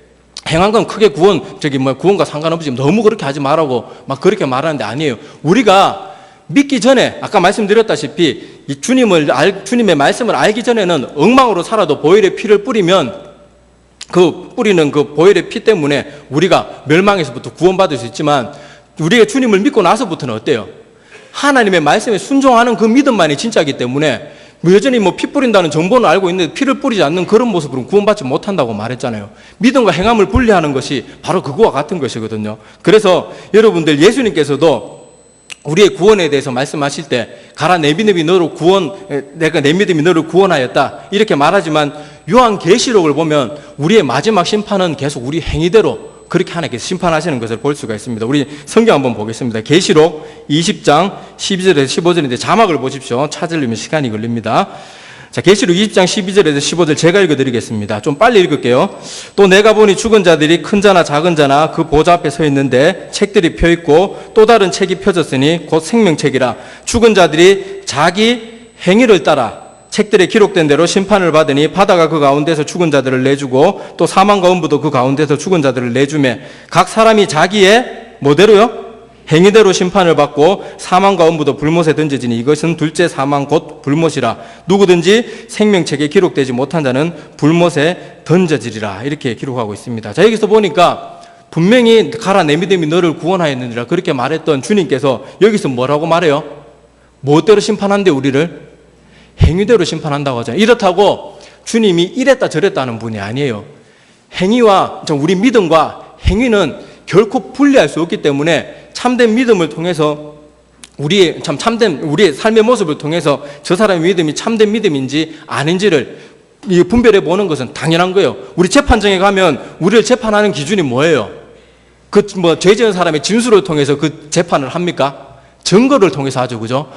행한 건 크게 구원과 상관없지, 너무 그렇게 하지 말라고 막 그렇게 말하는데 아니에요. 우리가 믿기 전에, 아까 말씀드렸다시피 이 주님의 말씀을 알기 전에는 엉망으로 살아도 보혈의 피를 뿌리면 그 뿌리는 그 보혈의 피 때문에 우리가 멸망에서부터 구원받을 수 있지만, 우리가 주님을 믿고 나서부터는 어때요? 하나님의 말씀에 순종하는 그 믿음만이 진짜이기 때문에 여전히 피 뿌린다는 정보는 알고 있는데 피를 뿌리지 않는 그런 모습으로는 구원받지 못한다고 말했잖아요. 믿음과 행함을 분리하는 것이 바로 그거와 같은 것이거든요. 그래서 여러분들, 예수님께서도 우리의 구원에 대해서 말씀하실 때 가라 내 믿음이 너를 구원하였다 이렇게 말하지만, 요한계시록을 보면 우리의 마지막 심판은 계속 우리 행위대로 그렇게 하나님께서 심판하시는 것을 볼 수가 있습니다. 우리 성경 한번 보겠습니다. 계시록 20장 12절에서 15절인데 자막을 보십시오. 찾으려면 시간이 걸립니다. 자, 계시록 20장 12절에서 15절 제가 읽어드리겠습니다. 좀 빨리 읽을게요. 또 내가 보니 죽은 자들이 큰 자나 작은 자나 그 보좌 앞에 서 있는데 책들이 펴있고 또 다른 책이 펴졌으니 곧 생명책이라. 죽은 자들이 자기 행위를 따라 책들에 기록된 대로 심판을 받으니 바다가 그 가운데서 죽은 자들을 내주고 또 사망과 음부도 그 가운데서 죽은 자들을 내주매 각 사람이 자기의 뭐대로요? 행위대로 심판을 받고 사망과 음부도 불못에 던져지니 이것은 둘째 사망 곧 불못이라. 누구든지 생명책에 기록되지 못한 자는 불못에 던져지리라. 이렇게 기록하고 있습니다. 자, 여기서 보니까 분명히 가라 내 믿음이 너를 구원하였느니라 그렇게 말했던 주님께서 여기서 뭐라고 말해요? 무엇대로 심판한대 우리를? 행위대로 심판한다고 하잖아요. 이렇다고 주님이 이랬다 저랬다 하는 분이 아니에요. 행위와 우리 믿음과 행위는 결코 분리할 수 없기 때문에 참된 믿음을 통해서 우리의 삶의 모습을 통해서 저 사람의 믿음이 참된 믿음인지 아닌지를 분별해 보는 것은 당연한 거예요. 우리 재판정에 가면 우리를 재판하는 기준이 뭐예요? 죄 지은 사람의 진술을 통해서 그 재판을 합니까? 증거를 통해서 하죠, 그죠?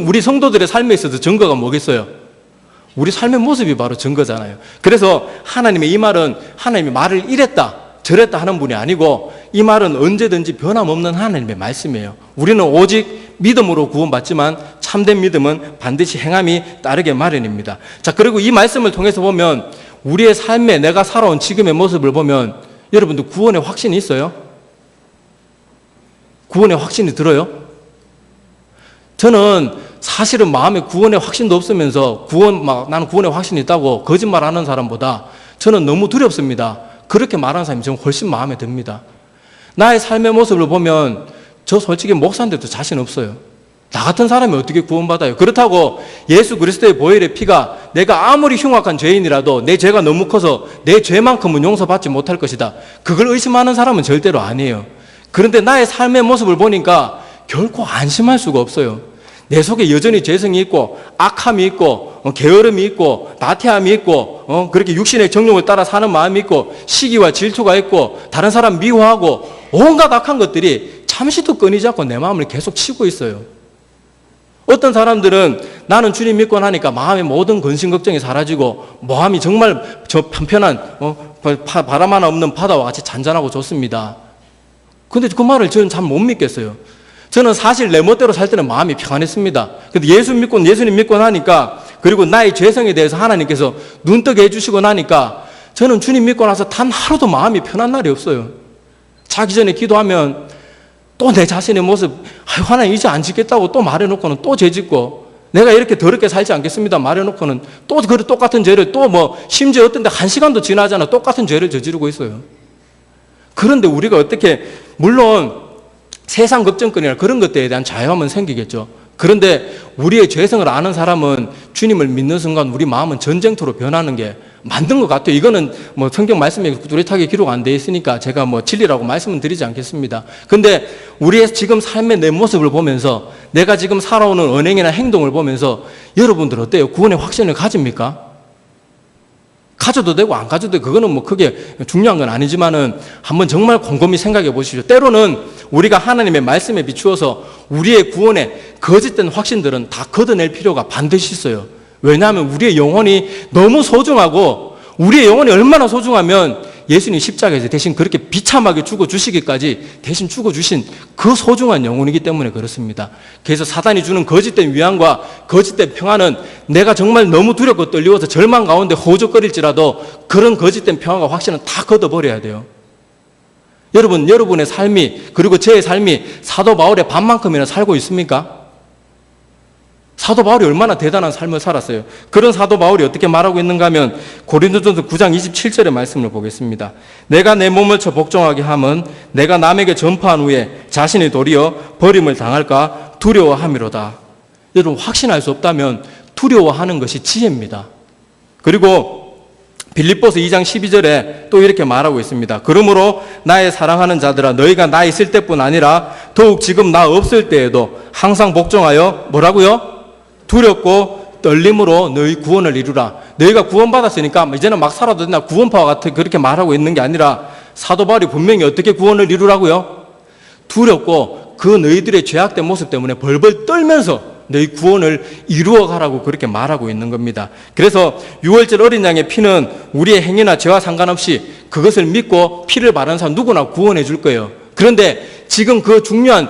우리 성도들의 삶에 있어서 증거가 뭐겠어요? 우리 삶의 모습이 바로 증거잖아요. 그래서 하나님의 이 말은 하나님의 말을 이랬다, 저랬다 하는 분이 아니고 이 말은 언제든지 변함없는 하나님의 말씀이에요. 우리는 오직 믿음으로 구원받지만 참된 믿음은 반드시 행함이 따르게 마련입니다. 자, 그리고 이 말씀을 통해서 보면 우리의 삶에 내가 살아온 지금의 모습을 보면 여러분들 구원의 확신이 있어요? 구원의 확신이 들어요? 저는 사실은 마음에 구원의 확신도 없으면서 나는 구원의 확신이 있다고 거짓말하는 사람보다 저는 너무 두렵습니다. 그렇게 말하는 사람이 저는 훨씬 마음에 듭니다. 나의 삶의 모습을 보면 저 솔직히 목사인데도 자신 없어요. 나 같은 사람이 어떻게 구원받아요? 그렇다고 예수 그리스도의 보혈의 피가 내가 아무리 흉악한 죄인이라도 내 죄가 너무 커서 내 죄만큼은 용서받지 못할 것이다, 그걸 의심하는 사람은 절대로 아니에요. 그런데 나의 삶의 모습을 보니까 결코 안심할 수가 없어요. 내 속에 여전히 죄성이 있고 악함이 있고 게으름이 있고 나태함이 있고 그렇게 육신의 정욕을 따라 사는 마음이 있고 시기와 질투가 있고 다른 사람 미워하고 온갖 악한 것들이 잠시도 끊이지 않고 내 마음을 계속 치고 있어요. 어떤 사람들은 나는 주님 믿고 나니까 마음의 모든 근심 걱정이 사라지고 마음이 정말 저 편편한 바람 하나 없는 바다와 같이 잔잔하고 좋습니다. 근데 그 말을 저는 참 못 믿겠어요. 저는 사실 내 멋대로 살 때는 마음이 평안했습니다. 근데 예수님 믿고 나니까, 그리고 나의 죄성에 대해서 하나님께서 눈뜨게 해주시고 나니까 저는 주님 믿고 나서 단 하루도 마음이 편한 날이 없어요. 자기 전에 기도하면 또 내 자신의 모습, 하나님 이제 안 짓겠다고 또 말해놓고는 또 죄 짓고, 내가 이렇게 더럽게 살지 않겠습니다 말해놓고는 또 그 똑같은 죄를 또 심지어 어떤 데 1시간도 지나잖아 똑같은 죄를 저지르고 있어요. 그런데 우리가 어떻게, 물론 세상 걱정거리나 그런 것들에 대한 자유함은 생기겠죠. 그런데 우리의 죄성을 아는 사람은 주님을 믿는 순간 우리 마음은 전쟁터로 변하는 게 맞는 것 같아요. 이거는 성경 말씀에 뚜렷하게 기록 안 돼 있으니까 제가 진리라고 말씀은 드리지 않겠습니다. 근데 우리의 지금 삶의 내 모습을 보면서, 내가 지금 살아오는 언행이나 행동을 보면서 여러분들 어때요? 구원의 확신을 가집니까? 가져도 되고 안 가져도 되고 그거는 크게 중요한 건 아니지만은 한번 정말 곰곰이 생각해 보십시오. 때로는 우리가 하나님의 말씀에 비추어서 우리의 구원의 거짓된 확신들은 다 걷어낼 필요가 반드시 있어요. 왜냐하면 우리의 영혼이 너무 소중하고, 우리의 영혼이 얼마나 소중하면 예수님 십자가에서 대신 그렇게 비참하게 죽어주시기까지 대신 죽어주신 그 소중한 영혼이기 때문에 그렇습니다. 그래서 사단이 주는 거짓된 위안과 거짓된 평안은 내가 정말 너무 두렵고 떨리워서 절망 가운데 호적거릴지라도 그런 거짓된 평안과 확신은 다 걷어버려야 돼요. 여러분의 삶이, 그리고 저의 삶이 사도 바울의 반만큼이나 살고 있습니까? 사도 바울이 얼마나 대단한 삶을 살았어요. 그런 사도 바울이 어떻게 말하고 있는가 하면 고린도전서 9장 27절의 말씀을 보겠습니다. 내가 내 몸을 쳐 복종하게 함은 내가 남에게 전파한 후에 자신이 도리어 버림을 당할까 두려워함이로다. 여러분, 확신할 수 없다면 두려워하는 것이 지혜입니다. 그리고 빌립보서 2장 12절에 또 이렇게 말하고 있습니다. 그러므로 나의 사랑하는 자들아, 너희가 나 있을 때뿐 아니라 더욱 지금 나 없을 때에도 항상 복종하여 뭐라고요? 두렵고 떨림으로 너희 구원을 이루라. 너희가 구원받았으니까 이제는 막 살아도 된다, 구원파와 같은 그렇게 말하고 있는 게 아니라 사도 바울이 분명히 어떻게 구원을 이루라고요? 두렵고 그 너희들의 죄악된 모습 때문에 벌벌 떨면서 너희 구원을 이루어가라고 그렇게 말하고 있는 겁니다. 그래서 유월절 어린 양의 피는 우리의 행위나 죄와 상관없이 그것을 믿고 피를 바르는 사람 누구나 구원해 줄 거예요. 그런데 지금 그 중요한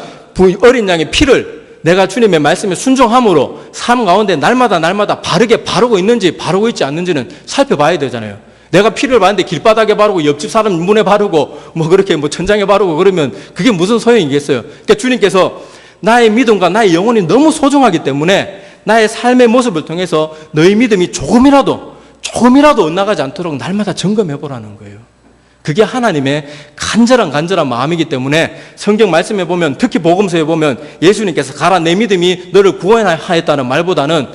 어린 양의 피를 내가 주님의 말씀에 순종함으로 삶 가운데 날마다 바르게 바르고 있는지 바르고 있지 않는지는 살펴봐야 되잖아요. 내가 피를 바르는데 길바닥에 바르고 옆집 사람 문에 바르고 그렇게 천장에 바르고 그러면 그게 무슨 소용이겠어요. 그러니까 주님께서 나의 믿음과 나의 영혼이 너무 소중하기 때문에 나의 삶의 모습을 통해서 너희 믿음이 조금이라도 엇나가지 않도록 날마다 점검해 보라는 거예요. 그게 하나님의 간절한 마음이기 때문에 성경 말씀에 보면, 특히 복음서에 보면 예수님께서 가라 내 믿음이 너를 구원하였다는 말보다는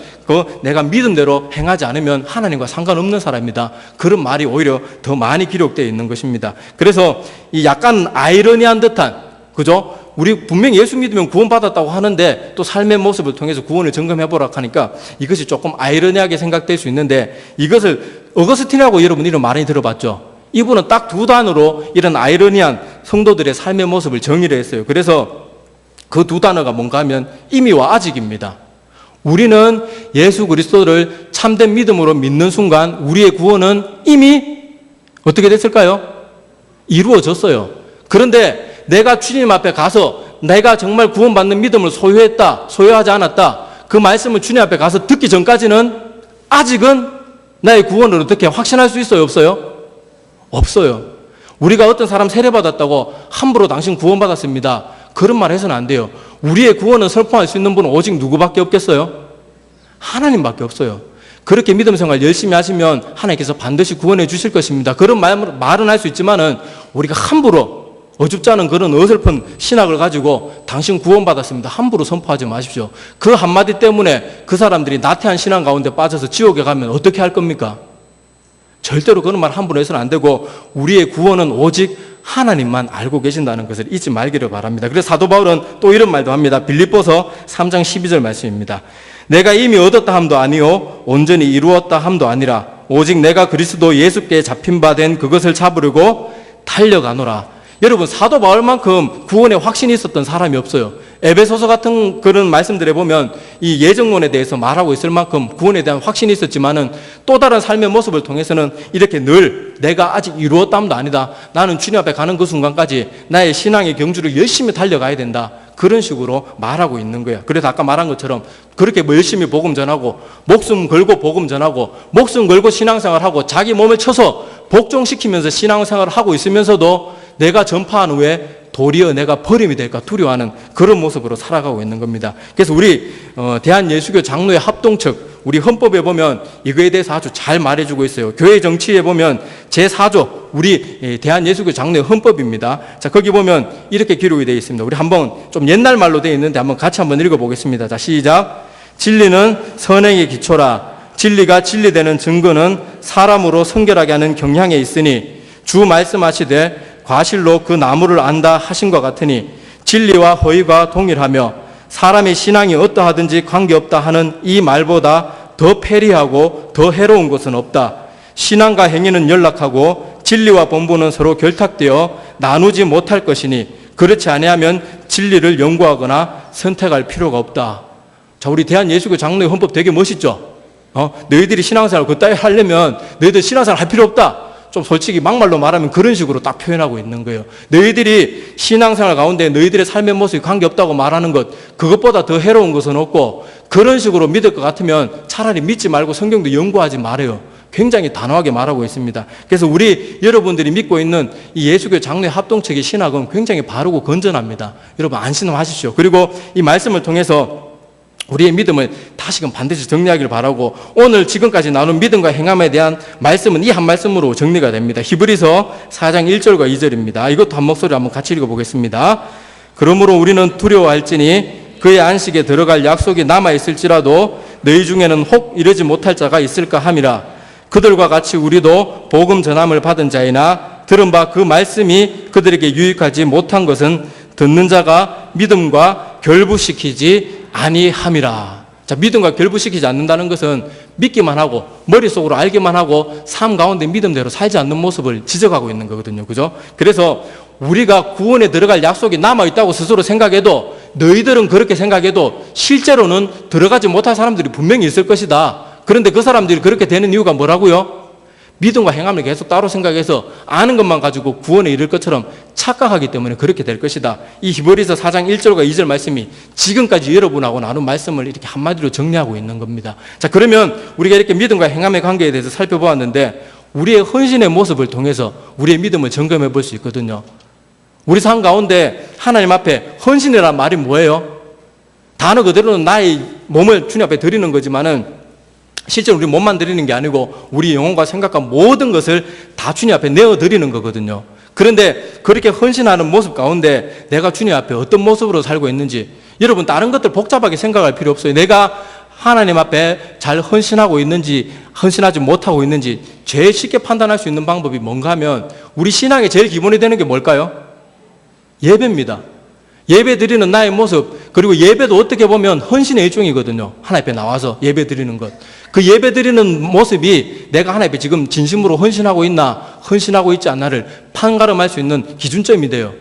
내가 믿음대로 행하지 않으면 하나님과 상관없는 사람이다, 그런 말이 오히려 더 많이 기록되어 있는 것입니다. 그래서 이 약간 아이러니한 듯한, 그죠? 우리 분명히 예수 믿으면 구원받았다고 하는데 또 삶의 모습을 통해서 구원을 점검해보라 하니까 이것이 조금 아이러니하게 생각될 수 있는데, 이것을 어거스틴이라고 여러분 이름 많이 들어봤죠? 이분은 딱 두 단어로 이런 아이러니한 성도들의 삶의 모습을 정의를 했어요. 그래서 그 두 단어가 뭔가 하면 이미와 아직입니다. 우리는 예수 그리스도를 참된 믿음으로 믿는 순간 우리의 구원은 이미 어떻게 됐을까요? 이루어졌어요. 그런데 내가 주님 앞에 가서 내가 정말 구원받는 믿음을 소유했다, 소유하지 않았다, 그 말씀을 주님 앞에 가서 듣기 전까지는 아직은 나의 구원을 어떻게 확신할 수 있어요? 없어요? 없어요. 우리가 어떤 사람 세례받았다고 함부로 당신 구원받았습니다, 그런 말 해서는 안 돼요. 우리의 구원은 선포할 수 있는 분은 오직 누구밖에 없겠어요? 하나님밖에 없어요. 그렇게 믿음 생활 열심히 하시면 하나님께서 반드시 구원해 주실 것입니다. 그런 말은 할 수 있지만은 우리가 함부로 어줍지 않은 그런 어설픈 신학을 가지고 당신 구원받았습니다 함부로 선포하지 마십시오. 그 한마디 때문에 그 사람들이 나태한 신앙 가운데 빠져서 지옥에 가면 어떻게 할 겁니까? 절대로 그런 말 함부로 해서는 안 되고 우리의 구원은 오직 하나님만 알고 계신다는 것을 잊지 말기를 바랍니다. 그래서 사도 바울은 또 이런 말도 합니다. 빌립보서 3장 12절 말씀입니다. 내가 이미 얻었다 함도 아니요 온전히 이루었다 함도 아니라 오직 내가 그리스도 예수께 잡힌 바 된 그것을 잡으려고 달려가노라. 여러분, 사도 바울만큼 구원에 확신이 있었던 사람이 없어요. 에베소서 같은 그런 말씀들에 보면 이 예정론에 대해서 말하고 있을 만큼 구원에 대한 확신이 있었지만은 또 다른 삶의 모습을 통해서는 이렇게 늘 내가 아직 이루었담도 아니다. 나는 주님 앞에 가는 그 순간까지 나의 신앙의 경주를 열심히 달려가야 된다. 그런 식으로 말하고 있는 거예요. 그래서 아까 말한 것처럼 그렇게 열심히 복음 전하고 목숨 걸고 복음 전하고 목숨 걸고 신앙생활하고 자기 몸을 쳐서 복종시키면서 신앙생활을 하고 있으면서도 내가 전파한 후에 도리어 내가 버림이 될까 두려워하는 그런 모습으로 살아가고 있는 겁니다. 그래서 우리 대한예수교 장로회 합동측 우리 헌법에 보면 이거에 대해서 아주 잘 말해주고 있어요. 교회 정치에 보면 제4조 우리 대한예수교 장로회 헌법입니다. 자, 거기 보면 이렇게 기록이 되어 있습니다. 우리 한번 좀 옛날 말로 되어 있는데 한번 같이 한번 읽어보겠습니다. 자, 시작. 진리는 선행의 기초라. 진리가 진리되는 증거는 사람으로 성결하게 하는 경향에 있으니 주 말씀하시되 과실로 그 나무를 안다 하신 것 같으니 진리와 허위가 동일하며 사람의 신앙이 어떠하든지 관계없다 하는 이 말보다 더 패리하고 더 해로운 것은 없다. 신앙과 행위는 연락하고 진리와 본보는 서로 결탁되어 나누지 못할 것이니 그렇지 아니하면 진리를 연구하거나 선택할 필요가 없다. 자, 우리 대한예수교 장로의 헌법 되게 멋있죠? 너희들이 신앙생활 그따위 하려면 너희들 신앙생활 할 필요 없다. 좀 솔직히 막말로 말하면 그런 식으로 딱 표현하고 있는 거예요. 너희들이 신앙생활 가운데 너희들의 삶의 모습이 관계없다고 말하는 것, 그것보다 더 해로운 것은 없고 그런 식으로 믿을 것 같으면 차라리 믿지 말고 성경도 연구하지 말아요. 굉장히 단호하게 말하고 있습니다. 그래서 우리 여러분들이 믿고 있는 이 예수교 장로회 합동측의 신학은 굉장히 바르고 건전합니다. 여러분 안심하십시오. 그리고 이 말씀을 통해서 우리의 믿음을 다시금 반드시 정리하기를 바라고 오늘 지금까지 나눈 믿음과 행함에 대한 말씀은 이 한 말씀으로 정리가 됩니다. 히브리서 4장 1절과 2절입니다. 이것도 한 목소리로 한번 같이 읽어보겠습니다. 그러므로 우리는 두려워할지니 그의 안식에 들어갈 약속이 남아있을지라도 너희 중에는 혹 이르지 못할 자가 있을까 함이라. 그들과 같이 우리도 복음 전함을 받은 자이나 들은 바 그 말씀이 그들에게 유익하지 못한 것은 듣는 자가 믿음과 결부시키지 아니함이라. 자, 믿음과 결부시키지 않는다는 것은 믿기만 하고 머릿속으로 알기만 하고 삶 가운데 믿음대로 살지 않는 모습을 지적하고 있는 거거든요. 그죠? 그래서 우리가 구원에 들어갈 약속이 남아있다고 스스로 생각해도 너희들은 그렇게 생각해도 실제로는 들어가지 못할 사람들이 분명히 있을 것이다. 그런데 그 사람들이 그렇게 되는 이유가 뭐라고요? 믿음과 행함을 계속 따로 생각해서 아는 것만 가지고 구원에 이를 것처럼 착각하기 때문에 그렇게 될 것이다. 이 히브리서 4장 1절과 2절 말씀이 지금까지 여러분하고 나눈 말씀을 이렇게 한마디로 정리하고 있는 겁니다. 자, 그러면 우리가 이렇게 믿음과 행함의 관계에 대해서 살펴보았는데 우리의 헌신의 모습을 통해서 우리의 믿음을 점검해 볼 수 있거든요. 우리 삶 가운데 하나님 앞에 헌신이라는 말이 뭐예요? 단어 그대로는 나의 몸을 주님 앞에 드리는 거지만은 실제로 우리 몸만 드리는 게 아니고 우리 영혼과 생각과 모든 것을 다 주님 앞에 내어드리는 거거든요. 그런데 그렇게 헌신하는 모습 가운데 내가 주님 앞에 어떤 모습으로 살고 있는지 여러분 다른 것들 복잡하게 생각할 필요 없어요. 내가 하나님 앞에 잘 헌신하고 있는지 헌신하지 못하고 있는지 제일 쉽게 판단할 수 있는 방법이 뭔가 하면 우리 신앙의 제일 기본이 되는 게 뭘까요? 예배입니다. 예배 드리는 나의 모습, 그리고 예배도 어떻게 보면 헌신의 일종이거든요. 하나님 앞에 나와서 예배 드리는 것. 그 예배 드리는 모습이 내가 하나님 앞에 지금 진심으로 헌신하고 있나, 헌신하고 있지 않나를 판가름할 수 있는 기준점이 돼요.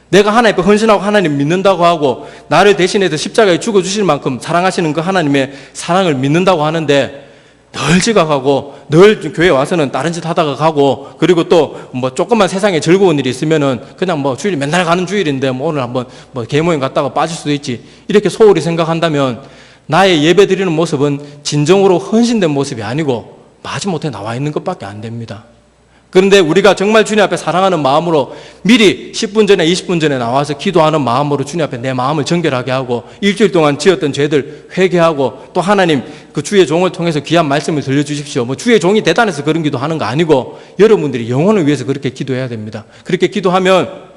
내가 하나님 앞에 헌신하고 하나님 믿는다고 하고 나를 대신해서 십자가에 죽어주실 만큼 사랑하시는 그 하나님의 사랑을 믿는다고 하는데 늘 지각하고 늘 교회 와서는 다른 짓 하다가 가고 그리고 또 뭐 조금만 세상에 즐거운 일이 있으면은 그냥 뭐 주일 맨날 가는 주일인데 뭐 오늘 한번 뭐 개모임 갔다가 빠질 수도 있지 이렇게 소홀히 생각한다면 나의 예배 드리는 모습은 진정으로 헌신된 모습이 아니고 마지못해 나와 있는 것밖에 안 됩니다. 그런데 우리가 정말 주님 앞에 사랑하는 마음으로 미리 10분 전에 20분 전에 나와서 기도하는 마음으로 주님 앞에 내 마음을 정결하게 하고 일주일 동안 지었던 죄들 회개하고 또 하나님 그 주의 종을 통해서 귀한 말씀을 들려주십시오. 뭐 주의 종이 대단해서 그런 기도하는 거 아니고 여러분들이 영혼을 위해서 그렇게 기도해야 됩니다. 그렇게 기도하면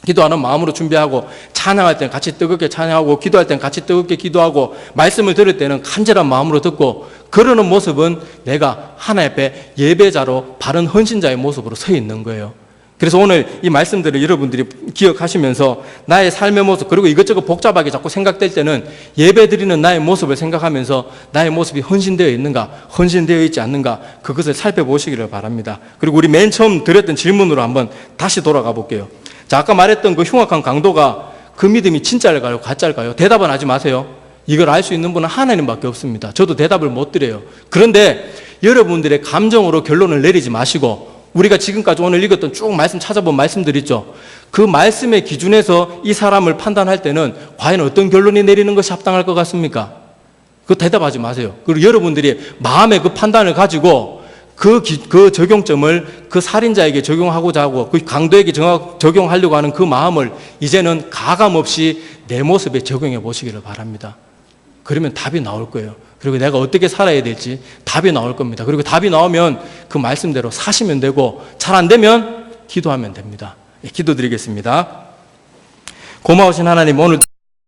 기도하는 마음으로 준비하고 찬양할 때는 같이 뜨겁게 찬양하고 기도할 때는 같이 뜨겁게 기도하고 말씀을 들을 때는 간절한 마음으로 듣고 그러는 모습은 내가 하나님 앞에 예배자로 바른 헌신자의 모습으로 서 있는 거예요. 그래서 오늘 이 말씀들을 여러분들이 기억하시면서 나의 삶의 모습 그리고 이것저것 복잡하게 자꾸 생각될 때는 예배 드리는 나의 모습을 생각하면서 나의 모습이 헌신되어 있는가 헌신되어 있지 않는가 그것을 살펴보시기를 바랍니다. 그리고 우리 맨 처음 드렸던 질문으로 한번 다시 돌아가 볼게요. 자, 아까 말했던 그 흉악한 강도가 그 믿음이 진짜일까요? 가짜일까요? 대답은 하지 마세요. 이걸 알 수 있는 분은 하나님밖에 없습니다. 저도 대답을 못 드려요. 그런데 여러분들의 감정으로 결론을 내리지 마시고 우리가 지금까지 오늘 읽었던 쭉 말씀 찾아본 말씀들 있죠. 그 말씀의 기준에서 이 사람을 판단할 때는 과연 어떤 결론이 내리는 것이 합당할 것 같습니까? 그거 대답하지 마세요. 그리고 여러분들이 마음의 그 판단을 가지고 그 적용점을 그 살인자에게 적용하고자 하고 그 강도에게 적용하려고 하는 그 마음을 이제는 가감 없이 내 모습에 적용해 보시기를 바랍니다. 그러면 답이 나올 거예요. 그리고 내가 어떻게 살아야 될지 답이 나올 겁니다. 그리고 답이 나오면 그 말씀대로 사시면 되고 잘 안 되면 기도하면 됩니다. 기도드리겠습니다. 고마우신 하나님, 오늘